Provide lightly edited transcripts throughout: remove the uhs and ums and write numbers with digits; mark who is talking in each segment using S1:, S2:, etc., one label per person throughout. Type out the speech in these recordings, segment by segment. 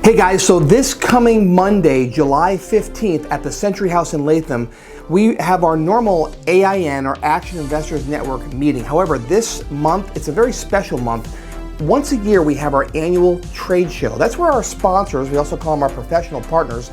S1: Hey guys, so this coming Monday, July 15th at the Century House in Latham, we have our normal AIN or Action Investors Network meeting. However, this month, it's a very special month. Once a year, we have our annual trade show. That's where our sponsors, we also call them our professional partners,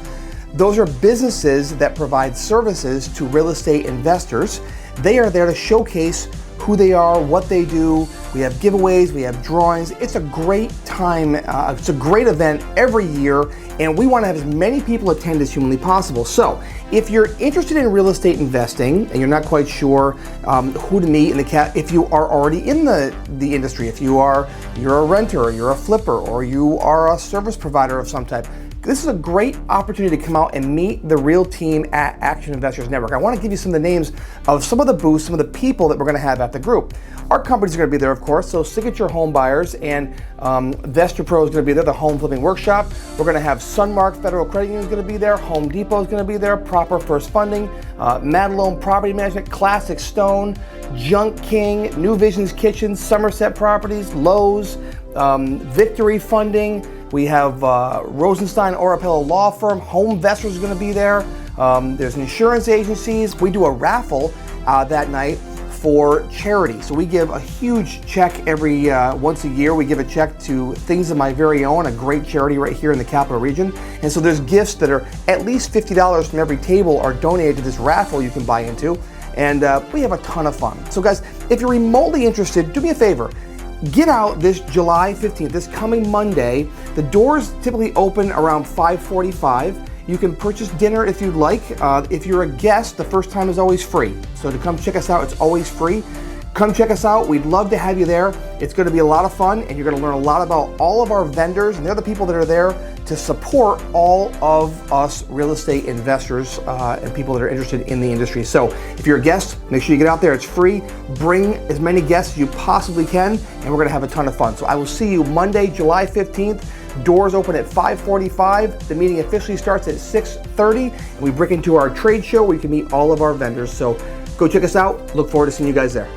S1: those are businesses that provide services to real estate investors. They are there to showcase who they are, what they do. We have giveaways, we have drawings. It's a great time. It's a great event every year, and we want to have as many people attend as humanly possible. So if you're interested in real estate investing and you're not quite sure who to meet if you are already in the industry, if you're a renter, or you're a flipper, or you are a service provider of some type, this is a great opportunity to come out and meet the real team at Action Investors Network. I want to give you some of the names of some of the booths, some of the people that we're going to have at the group. Our companies are going to be there, of course, so Signature Home Buyers and Vestor Pro is going to be there, the home flipping workshop. We're going to have Sunmark Federal Credit Union is going to be there, Home Depot is going to be there, Proper First Funding, Madelone Property Management, Classic Stone, Junk King, New Visions Kitchens, Somerset Properties, Lowe's, Victory Funding. We have Rosenstein Orapello Law Firm, Home Investors is going to be there. There's insurance agencies. We do a raffle that night for charity. So we give a huge check every once a year. We give a check to Things of My Very Own, a great charity right here in the Capital Region. And so there's gifts that are at least $50 from every table are donated to this raffle you can buy into. And we have a ton of fun. So guys, if you're remotely interested, do me a favor. Get out this July 15th, this coming Monday. The doors typically open around 5:45. You can purchase dinner if you'd like. If you're a guest, the first time is always free. So to come check us out, it's always free. Come check us out. We'd love to have you there. It's going to be a lot of fun, and you're going to learn a lot about all of our vendors, and they're the people that are there to support all of us real estate investors and people that are interested in the industry. So if you're a guest, make sure you get out there. It's free. Bring as many guests as you possibly can, and we're going to have a ton of fun. So I will see you Monday, July 15th. Doors open at 5:45. The meeting officially starts at 6:30. And we break into our trade show where you can meet all of our vendors. So go check us out. Look forward to seeing you guys there.